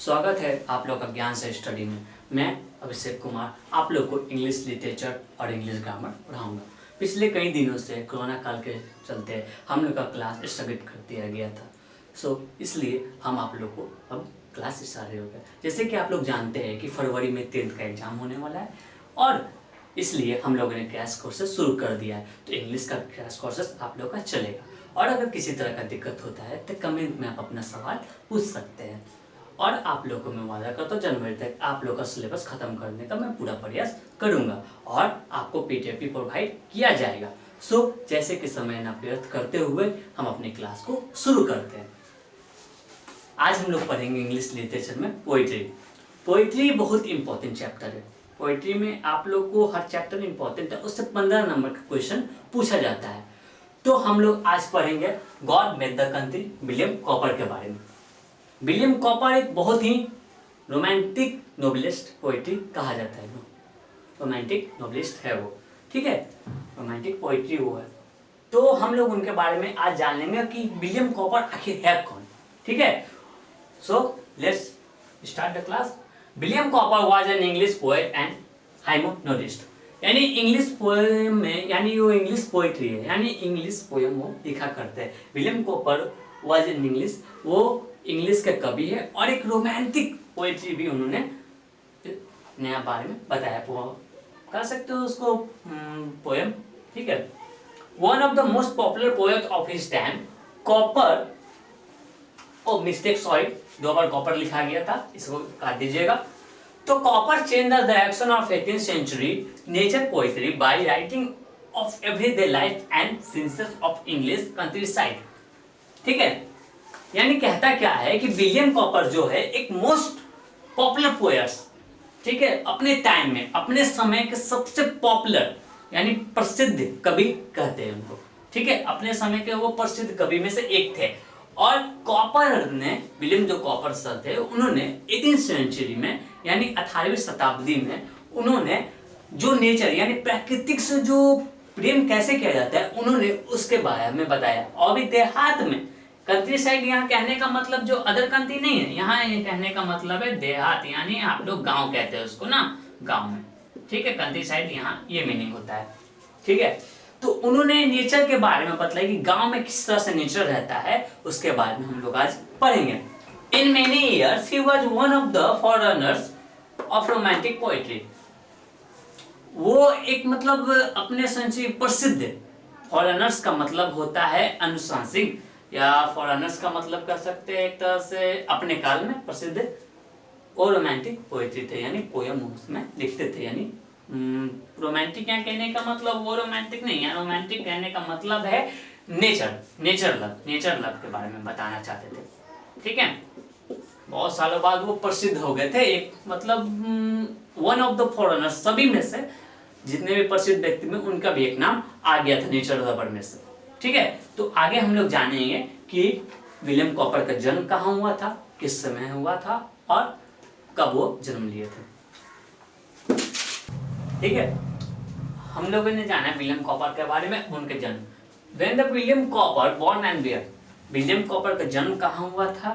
स्वागत है आप लोग का ज्ञान से स्टडी में। मैं अभिषेक कुमार आप लोग को इंग्लिश लिटरेचर और इंग्लिश ग्रामर पढ़ाऊंगा। पिछले कई दिनों से कोरोना काल के चलते हम लोग का क्लास स्थगित कर दिया गया था। इसलिए हम आप लोग को अब क्लास स्टार्ट हो गया। जैसे कि आप लोग जानते हैं कि फरवरी में 10th का एग्ज़ाम होने वाला है और इसलिए हम लोगों ने क्रैश कोर्सेज शुरू कर दिया है। तो इंग्लिश का क्रैश कोर्सेज आप लोग का चलेगा और अगर किसी तरह का दिक्कत होता है तो कमेंट में आप अपना सवाल पूछ सकते हैं और आप लोगों को मैं वादा करता हूँ जनवरी तक आप लोग का सिलेबस खत्म करने का मैं पूरा प्रयास करूँगा और आपको पीडीएफ भी प्रोवाइड किया जाएगा। जैसे कि समय न व्यर्थ करते हुए हम अपनी क्लास को शुरू करते हैं। आज हम लोग पढ़ेंगे इंग्लिश लिटरेचर में पोइट्री। पोइट्री बहुत इंपॉर्टेंट चैप्टर है। पोइट्री में आप लोग को हर चैप्टर इंपॉर्टेंट है, उससे 15 नंबर का क्वेश्चन पूछा जाता है। तो हम लोग आज पढ़ेंगे God made the country William copper के बारे में। विलियम कॉपर एक बहुत ही रोमांटिक नोवेलिस्ट पोइट्री कहा जाता है। रोमांटिक नोवेलिस्ट है वो, ठीक है, रोमांटिक पोइट्री वो है। तो हम लोग उनके बारे में आज जान लेंगे कि विलियम कॉपर आखिर है कौन, ठीक है। So let's start the class. William Cowper was an English poet and hymnodist, यानी इंग्लिश पोएम में, यानी वो इंग्लिश पोइट्री है, यानी इंग्लिश पोएम वो लिखा करते हैं। William Cowper was an English, वो इंग्लिश के कवि है और एक रोमांटिक पोइट्री भी उन्होंने नया बारे में बताया। कह सकते हो उसको पोएम, ठीक है। One of the most popular poet of his time, Cowper, oh mistake sorry, 2 बार कॉपर लिखा गया था, इसको काट दीजिएगा। तो Cowper change the direction of 18th century nature poetry by writing of everyday life and scenes of English countryside, ठीक है। यानी कहता क्या है कि विलियम कॉपर जो है एक मोस्ट पॉपुलर पोएट्स, ठीक है, अपने टाइम में, अपने समय के सबसे पॉपुलर यानी प्रसिद्ध कवि कहते हैं उनको, ठीक है, अपने समय के वो प्रसिद्ध कवि में से एक थे। और कॉपर ने, विलियम जो कॉपर सर थे, उन्होंने 18th सेंचुरी में यानी 18वीं शताब्दी में उन्होंने जो नेचर यानी प्राकृतिक से जो प्रेम कैसे किया जाता है उन्होंने उसके बारे में बताया। और भी देहात में, कंट्री साइड यहाँ कहने का मतलब जो अदर कंट्री नहीं है, यहाँ ये कहने का मतलब है देहात, यानी आप लोग गांव कहते हैं उसको ना, गांव में, ठीक है। कंट्री साइड यहाँ ये मीनिंग होता है, ठीक है। तो उन्होंने नेचर के बारे में बताया कि गांव में किस तरह से नेचर रहता है, उसके बारे में हम लोग आज पढ़ेंगे। In many years he was one of the forerunners of romantic poetry. वो एक मतलब अपने संचय प्रसिद्ध, फॉररनर्स का मतलब होता है अनुशासिक, या फॉरनर्स का मतलब कर सकते हैं एक तरह से अपने काल में प्रसिद्ध और रोमांटिक पोएट्री थे, यानी पोयम उसमें लिखते थे। यानी रोमांटिक यहाँ कहने का मतलब वो रोमांटिक नहीं है, रोमांटिक कहने का मतलब है नेचर लव के बारे में बताना चाहते थे, ठीक है। बहुत सालों बाद वो प्रसिद्ध हो गए थे, एक मतलब वन ऑफ द फॉरनर्स, सभी में से जितने भी प्रसिद्ध व्यक्ति में उनका भी एक नाम आ गया था नेचर लवर में से, ठीक है। तो आगे हम लोग जानेंगे कि विलियम कॉपर का जन्म कहाँ हुआ था, किस समय हुआ था और कब वो जन्म लिए थे, ठीक है। हम लोगों ने जाना विलियम कॉपर के बारे में, उनके जन्म। When the William Cowper born and where, William copper का जन्म कहाँ हुआ था,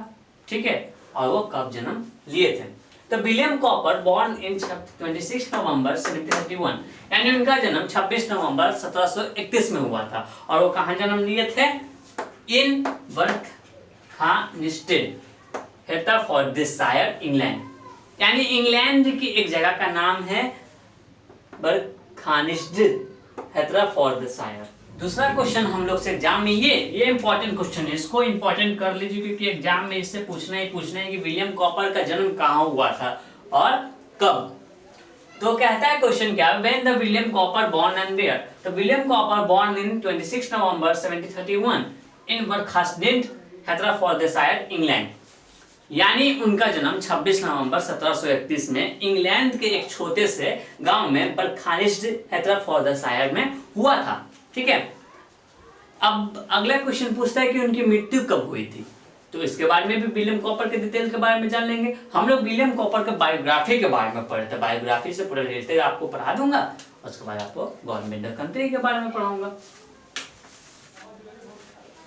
ठीक है, और वो कब जन्म लिए थे। तो William Cowper born in 26 November 1731, यानी उनका जन्म 26 नवंबर 1731 में हुआ था। और वो कहाँ जन्म लिए थे, इन बर्थखानिस्टेड, हेटरफोर्डशायर, इंग्लैंड, यानी इंग्लैंड की एक जगह का नाम है बर्थखानिस्टेड, हेटरफोर्डशायर। दूसरा क्वेश्चन हम लोग से एग्जाम में ये इंपॉर्टेंट क्वेश्चन है, इसको इंपॉर्टेंट कर लीजिए क्योंकि एग्जाम में इससे पूछना ही कि विलियम कॉपर का जन्म कहाँ हुआ था और कब। तो कहता है क्वेश्चन क्या, when the William Cowper born and where. तो William Cowper born in 26 November 1731 in Berkhamsted, Hertfordshire, England, यानी उनका जन्म 26 नवंबर 1731 में इंग्लैंड के एक छोटे से गांव में बर्थखानिस्टेड, हेटरफोर्डशायर में हुआ था, ठीक है। अब अगला क्वेश्चन पूछता है कि उनकी मृत्यु कब हुई थी। तो इसके बारे में भी विलियम कॉपर के डिटेल के बारे में जान लेंगे। हम लोग विलियम कॉपर के बायोग्राफी के बारे में पढ़े थे, बायोग्राफी से पूरा डिटेल आपको पढ़ा दूंगा, उसके बाद आपको गवर्नमेंट कंट्री के बारे में पढ़ाऊंगा।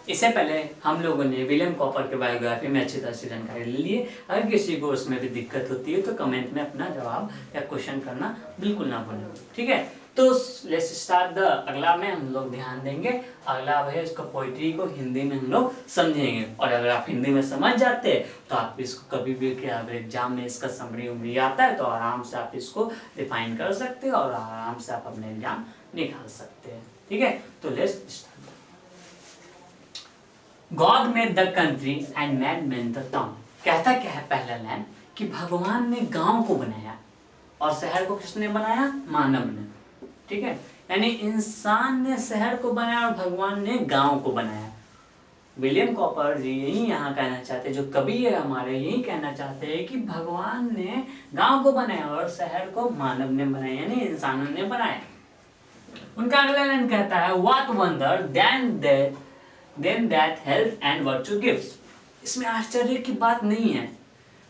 इससे पहले हम लोगों ने विलियम कॉपर के बायोग्राफी में अच्छी तरह से जानकारी ले ली है। अगर किसी को उसमें भी दिक्कत होती है तो कमेंट में अपना जवाब या क्वेश्चन करना बिल्कुल ना भूलें, ठीक है। तो लेट्स स्टार्ट द अगला में हम लोग ध्यान देंगे। अगला है इसको पोइट्री को हिंदी में हम लोग समझेंगे, और अगर आप हिंदी में समझ जाते हैं तो आप इसको कभी भी अगर एग्जाम में इसका समरी उमरी आता है तो आराम से आप इसको डिफाइन कर सकते हैं और आराम से आप अपने एग्जाम निकाल सकते हैं, ठीक है। तो let's start. God made the country and man made the town. कहता क्या है पहला लाइन कि भगवान ने गांव को बनाया और शहर को किसने बनाया? मानव ने, ठीक है। यानी इंसान ने शहर को बनाया और भगवान ने गांव को बनाया। विलियम कॉपर जी यही यहाँ कहना चाहते हैं, जो कवि है हमारे यही कहना चाहते हैं कि भगवान ने गांव को बनाया और शहर को मानव ने बनाया, यानी इंसानों ने बनाया। उनका अगला लाइन कहता है what wonder then that health and virtue gifts. इसमें आश्चर्य की बात नहीं है।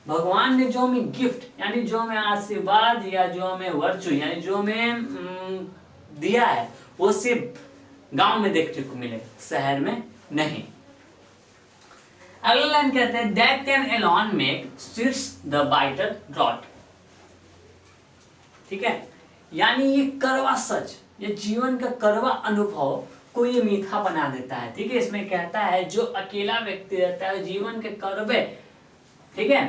भगवान ने जो हमें गिफ्ट यानी जो हमें आशीर्वाद या जो हमें वर्च्यू यानी जो हमें दिया है वो सिर्फ गांव में देखने को मिले, शहर में नहीं। अगला लाइन कहते हैं that can alone make sweets the bitter draught, ठीक है। यानी ये कड़वा सच, ये जीवन का कड़वा अनुभव को ये मीठा बना देता है, ठीक है। इसमें कहता है जो अकेला व्यक्ति रहता है जीवन के कड़वे, ठीक है,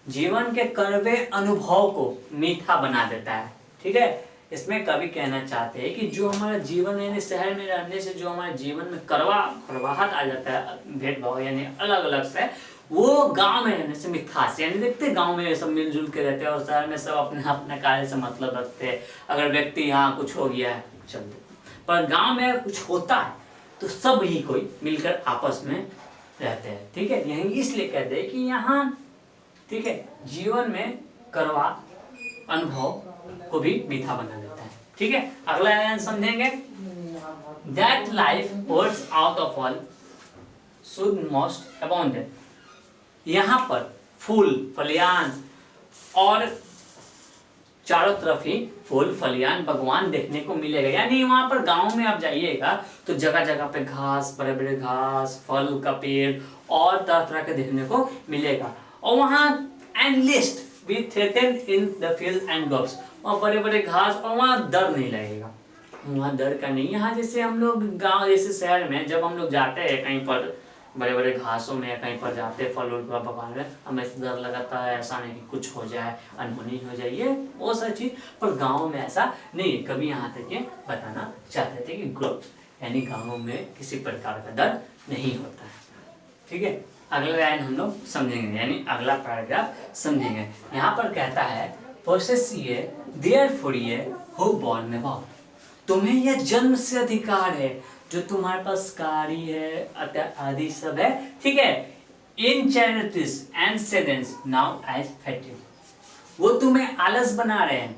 जीवन के कड़वे अनुभव को मीठा बना देता है, ठीक है। इसमें कवि कहना चाहते हैं कि जो हमारा जीवन यानी शहर में रहने से जो हमारे जीवन में कड़वाहट आ जाता है, भेदभाव यानी अलग अलग से, वो गांव में रहने से मिठास, यानी देखते हैं गांव में सब मिलजुल के रहते हैं और शहर में सब अपने अपने कार्य से मतलब रखते हैं। अगर व्यक्ति यहाँ कुछ हो गया है चल, पर गांव में अगर कुछ होता है तो सब ही कोई मिलकर आपस में रहते हैं, ठीक है। यही इसलिए कहते हैं कि यहाँ, ठीक है, जीवन में कड़वा अनुभव को भी मीठा बना देता है, ठीक है। अगला लाइन समझेंगे that life pours out of all should most abounded. यहाँ पर फूल फलियान और चारों तरफ ही फूल फलियान भगवान देखने को मिलेगा। यानी वहां पर गांव में आप जाइएगा तो जगह जगह पे घास, बड़े बड़े घास, फल का पेड़ और तरह तरह के देखने को मिलेगा। और वहाँ and least be threatened in the field and groves, वहाँ बड़े बड़े घास और वहाँ डर नहीं लगेगा, वहाँ डर का नहीं। यहाँ जैसे हम लोग गांव जैसे शहर में जब हम लोग जाते हैं कहीं पर बड़े बड़े घासों में या कहीं पर जाते हैं फल उल भगवान में, हमें डर लगाता है ऐसा नहीं कि कुछ हो जाए, अनहोनी हो जाए, ये वो सब चीज़। पर गाँव में ऐसा नहीं है। कभी यहाँ तक ये बताना चाहते थे कि ग्रोथ यानी गाँव में किसी प्रकार का डर नहीं होता है, ठीक है। अगला लाइन हम लोग समझेंगे, यानी अगला पैराग्राफ समझेंगे। यहाँ पर कहता है पोसेस ये देयरफॉर ये हु बॉर्न अबाउट, तुम्हें यह जन्म से अधिकार है जो तुम्हारे पास गाड़ी है आदि सब है, ठीक है। In chariots and sedans now as fatigue, वो तुम्हें आलस बना रहे हैं,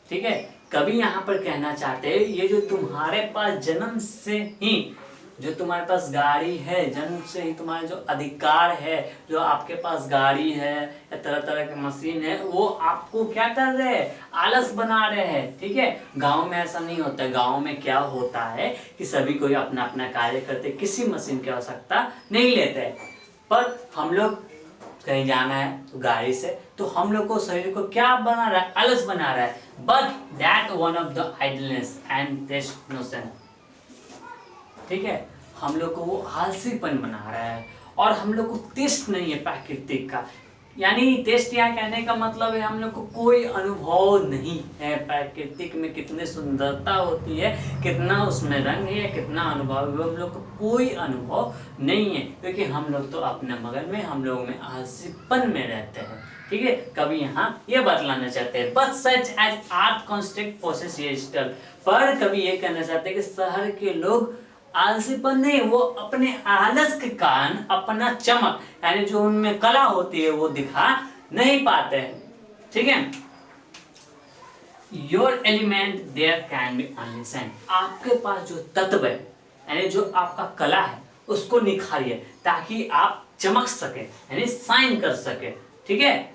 ठीक है। कभी यहाँ पर कहना चाहते हैं ये जो तुम्हारे पास जन्म से ही जो तुम्हारे पास गाड़ी है, जन्म से ही तुम्हारा जो अधिकार है, जो आपके पास गाड़ी है या तरह तरह की मशीन है, वो आपको क्या कर रहे हैं? आलस बना रहे हैं, ठीक है। गांव में ऐसा नहीं होता है। गांव में क्या होता है कि सभी कोई अपना अपना कार्य करते, किसी मशीन की आवश्यकता नहीं लेते। पर हम लोग कहीं जाना है तो गाड़ी से, तो हम लोग को शरीर को क्या बना रहा है? आलस बना रहा है। But that one of the idleness and taste notion, ठीक है। हम लोग को वो आलसीपन बना रहा है और हम लोग को टेस्ट नहीं है प्राकृतिक का। यानी टेस्ट यहाँ कहने का मतलब है हम लोग को कोई अनुभव नहीं है प्राकृतिक में, कितनी सुंदरता होती है, कितना उसमें रंग है, कितना अनुभव है, हम लोग को कोई अनुभव नहीं है क्योंकि हम लोग तो अपने मगन में, हम लोग में आलसीपन में रहते हैं, ठीक है। कभी यहाँ ये बतलाना चाहते हैं but such as art construct process ये स्टल, पर कभी ये कहना चाहते हैं कि शहर के लोग आलसीपन नहीं, वो अपने आलस के कारण अपना चमक यानी जो उनमें कला होती है वो दिखा नहीं पाते हैं, ठीक है। Your element there can be only shine, आपके पास जो तत्व है यानी जो आपका कला है उसको निखारिए ताकि आप चमक सके यानी शाइन कर सके, ठीक है।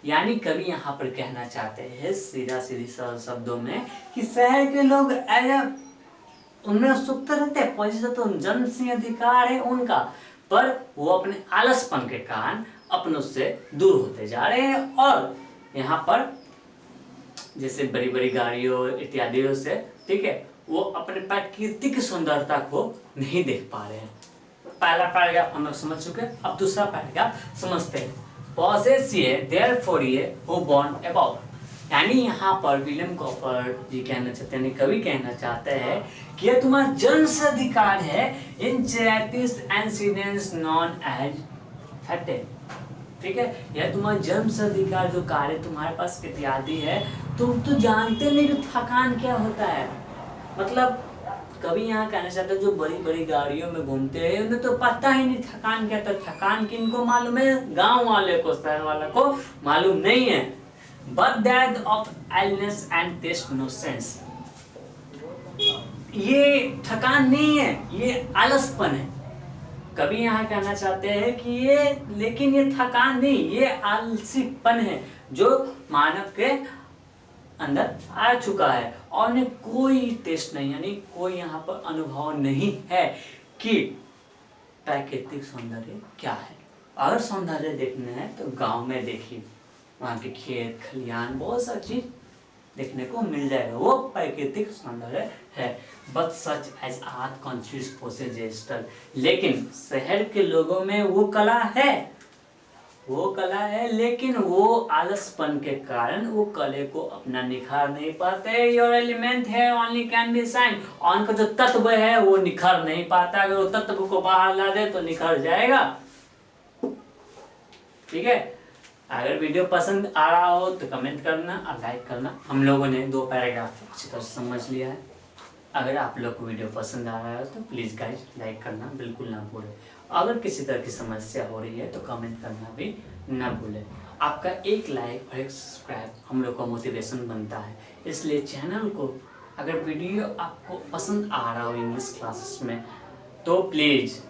यानी कभी यहाँ पर कहना चाहते हैं सीधा सीधी सरल शब्दों में कि शहर के लोग उनमें उत्सुकता रहते हैं, पॉजिटिव तो जन्म से अधिकार है उनका, पर वो अपने आलसपन के कारण अपनों से दूर होते जा रहे हैं। और यहाँ पर जैसे बड़ी बड़ी गाड़ियों इत्यादियों से, ठीक है, वो अपने प्राकृतिक सुंदरता को नहीं देख पा रहे हैं। पहला पैराग्राफ हम लोग समझ चुके हैं, अब दूसरा पैराग्राफ समझते हैं। पॉसेस ये देयरफॉर ये हु बॉर्न अबाउट, यानी यहाँ पर विलियम कॉपर जी कहना चाहते हैं, कवि कहना चाहते हैं कि यह तुम्हारा जन्म से अधिकार है इन चैरिटीज एंसीडेंट्स नॉन एज फैटे, ठीक है, यह तुम्हारा जन्म से अधिकार जो कार्य तुम्हारे पास इत्यादि है, तुम तो जानते नहीं कि थकान क्या होता है। मतलब कभी यहाँ कहना चाहते हैं जो बड़ी बड़ी गाड़ियों में घूमते हैं उन्हें तो पता ही नहीं थकान क्या था। थकान किनको मालूम है? गांव वाले को, शहर वाले को मालूम नहीं है। But that of illness and taste no sense, ये थकान नहीं है, ये आलसपन है। कभी यहाँ कहना चाहते हैं कि ये, लेकिन ये थकान नहीं, ये आलसीपन है जो मानव के अंदर आ चुका है और उन्हें कोई टेस्ट नहीं, यानी कोई यहाँ पर अनुभव नहीं है कि प्राकृतिक सौंदर्य क्या है। अगर सौंदर्य देखना है तो गांव में देखिए, वहाँ के खेत खलियान बहुत सा चीज देखने को मिल जाएगा, वो प्राकृतिक सौंदर्य है। But such as art conscious poses, लेकिन शहर के लोगों में वो कला है, वो कला है, लेकिन वो आलसपन के कारण वो कले को अपना निखार नहीं पाते। योर एलिमेंट है ओनली कैन बी साइन, उनका जो तत्व है वो निखर नहीं पाता। अगर वो तत्व को बाहर ला दे तो निखर जाएगा, ठीक है। अगर वीडियो पसंद आ रहा हो तो कमेंट करना और लाइक करना। हम लोगों ने 2 पैराग्राफ अच्छी तरह समझ लिया है। अगर आप लोग को वीडियो पसंद आ रहा है तो प्लीज़ गाइस लाइक करना बिल्कुल ना भूलें। अगर किसी तरह की समस्या हो रही है तो कमेंट करना भी ना भूलें। आपका एक लाइक और एक सब्सक्राइब हम लोग का मोटिवेशन बनता है, इसलिए चैनल को, अगर वीडियो आपको पसंद आ रहा हो इंग्लिश क्लासेस में, तो प्लीज़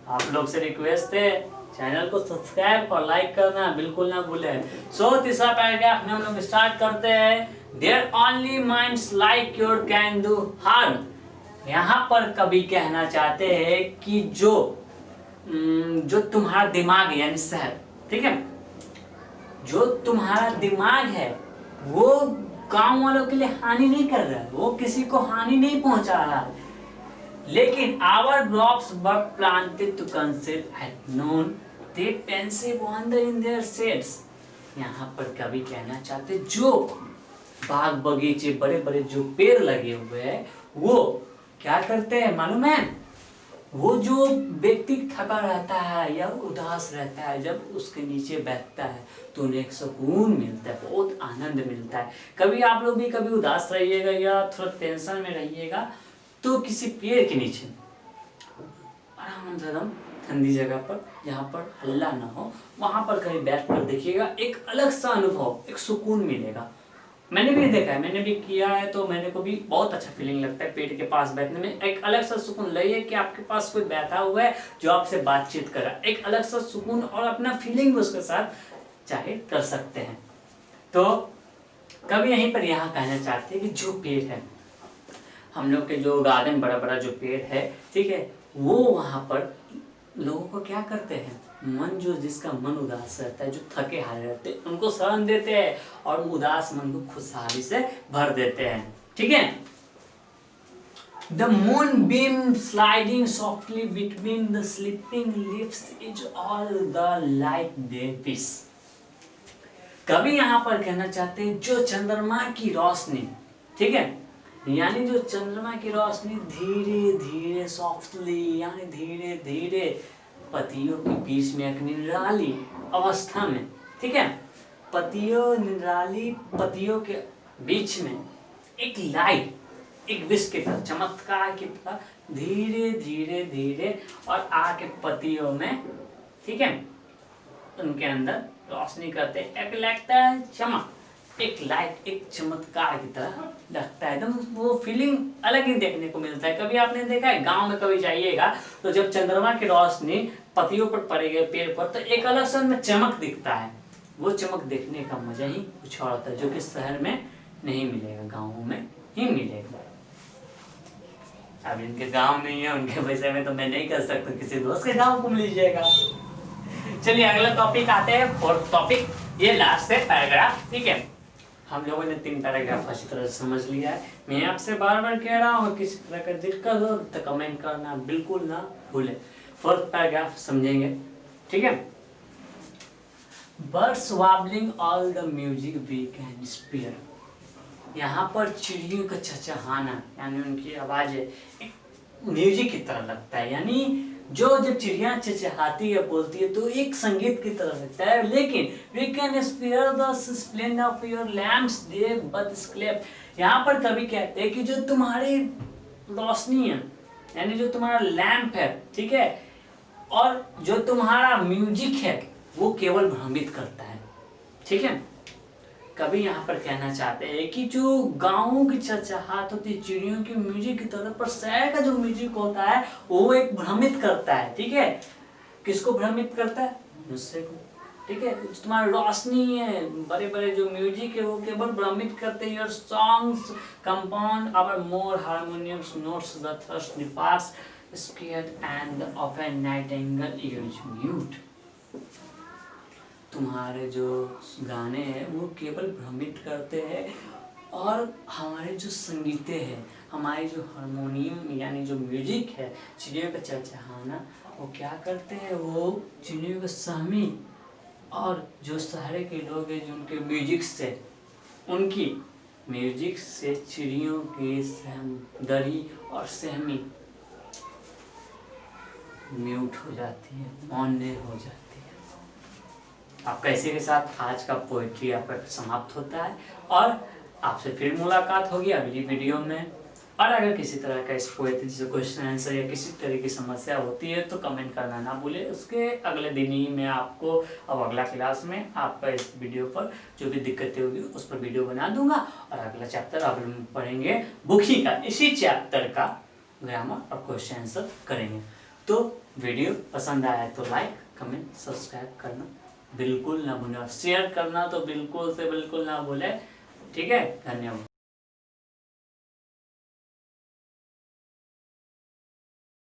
आप लोग से रिक्वेस्ट है चैनल को सब्सक्राइब और लाइक करना बिल्कुल ना भूलें। सो तीसरा पैराग्राफ में हम लोग स्टार्ट करते हैं। Their only minds like your can do harm। यहाँ पर कवि कहना चाहते हैं कि जो तुम्हारा दिमाग है, यानी शहर, ठीक है, जो तुम्हारा दिमाग है वो गांव वालों के लिए हानि नहीं कर रहा है, वो किसी को हानि नहीं पहुंचा रहा है। लेकिन our crops were planted to conceal at noon, they pensive wander in their shades। यहाँ पर कवि कहना चाहते जो बाग बगीचे बड़े बड़े जो पेड़ लगे हुए हैं वो क्या करते हैं मालूम है? वो जो व्यक्ति थका रहता है या उदास रहता है, जब उसके नीचे बैठता है तो उन्हें एक सुकून मिलता है, बहुत आनंद मिलता है। कभी आप लोग भी कभी उदास रहिएगा या थोड़ा टेंशन में रहिएगा तो किसी पेड़ के नीचे आराम से एकदम ठंडी जगह पर, जहाँ पर हल्ला ना हो, वहाँ पर कहीं बैठ कर देखिएगा, एक अलग सा अनुभव, एक सुकून मिलेगा। मैंने भी देखा है, मैंने भी किया है, तो मैंने को भी बहुत अच्छा फीलिंग लगता है पेड़ के पास बैठने में। एक अलग सा सुकून लइए कि आपके पास कोई बैठा हुआ है जो आपसे बातचीत कर रहा है, एक अलग सा सुकून और अपना फीलिंग उसके साथ जाहिर कर सकते हैं। तो कभी यहीं पर यहाँ कहना चाहते हैं कि जो पेड़ है, हम लोग के जो गार्डन बड़ा बड़ा जो पेड़ है, ठीक है, वो वहाँ पर लोगों को क्या करते हैं, मन जो जिसका मन उदास रहता है, जो थके हारे रहते हैं, उनको शरण देते हैं और उदास मन को खुशहाली से भर देते हैं, ठीक है। The moonbeam sliding softly between the sleeping leaves is all the light they wish। कभी यहाँ पर कहना चाहते हैं जो चंद्रमा की रोशनी, ठीक है, यानी जो चंद्रमा की रोशनी धीरे धीरे सॉफ्टली, यानी धीरे धीरे पतियों के बीच में एक निराली अवस्था में, ठीक है, निराली पतियों के बीच में एक लाइट, एक विश की तरह, चमत्कार की तरह धीरे धीरे धीरे और आके पतियों में, ठीक है, उनके अंदर रोशनी करते, एक लगता है चमक, एक लाइट, एक चमत्कार की तरह लगता है, एकदम वो फीलिंग अलग ही देखने को मिलता है। कभी आपने देखा है गांव में कभी जाइएगा तो जब चंद्रमा की रोशनी पत्तियों पर पड़ेगी पेड़ पर तो एक अलग सा में चमक दिखता है, वो चमक देखने का मजा ही कुछ और होता है, जो कि शहर में नहीं मिलेगा, गाँव में ही मिलेगा। अब इनके गांव नहीं है, उनके पैसे में तो मैं नहीं कर सकता, किसी दोस्त के गांव घूम लीजिएगा। चलिए अगला टॉपिक आते हैं, फोर्थ टॉपिक, ये लास्ट है पैराग्राफ, ठीक है। हम लोगों ने 3 पैराग्राफ अच्छी तरह से समझ लिया है। मैं आपसे बार बार कह रहा हूँ, किसी तरह का दिक्कत हो तो कमेंट करना बिल्कुल ना भूलें। फोर्थ पैराग्राफ समझेंगे, ठीक है। Birds warbling all the music we can spare. यहाँ पर चिड़ियों का चहचहाना यानी उनकी आवाज़ म्यूजिक की तरह लगता है, यानी जब चिड़िया चहचहाती है, बोलती है, तो एक संगीत की तरह लगता है। लेकिन we can spare the splendour of your lamps they but eclipse. यहाँ पर कवि कहते हैं कि जो तुम्हारी रोशनी है, यानी जो तुम्हारा लैंप है, ठीक है, और जो तुम्हारा म्यूजिक है, वो केवल भ्रमित करता है, ठीक है। कभी यहाँ पर कहना चाहते हैं कि जो गाँवों की चहचहाहट होती है चिड़ियों की म्यूजिक की तरह, पर शहर का जो म्यूजिक होता है वो एक भ्रमित करता है, ठीक है। किसको भ्रमित करता है? मनुष्य को, ठीक है। तुम्हारी रोशनी है, बड़े बड़े जो म्यूजिक है वो केवल भ्रमित करते हैं। Your songs compound our more harmonious notes the thirst the pass scared and of a nightingale is mute. तुम्हारे जो गाने हैं वो केवल भ्रमित करते हैं, और हमारे जो संगीतें हैं, हमारी जो हारमोनियम यानी जो म्यूजिक है, चिड़ियों का चहचहाना, वो क्या करते हैं, वो चिड़ियों को सहमी, और जो शहर के लोग हैं जो उनके म्यूजिक से, उनकी म्यूजिक से चिड़ियों की सहमदरी और सहमी म्यूट हो जाती है, मौन हो जाती है। आपका इसी के साथ आज का पोएट्री आपका समाप्त होता है, और आपसे फिर मुलाकात होगी अगली वीडियो में। और अगर किसी तरह का इस पोएट्री से क्वेश्चन आंसर या किसी तरह की समस्या होती है तो कमेंट करना ना भूले। उसके अगले दिन ही मैं आपको, अब अगला क्लास में आपका इस वीडियो पर जो भी दिक्कतें होगी उस पर वीडियो बना दूंगा, और अगला चैप्टर अब हम पढ़ेंगे बुखी का, इसी चैप्टर का ग्रामर और क्वेश्चन आंसर करेंगे। तो वीडियो पसंद आया तो लाइक कमेंट सब्सक्राइब करना बिल्कुल ना भूलें, और शेयर करना तो बिल्कुल से बिल्कुल ना भूलें, ठीक है। धन्यवाद।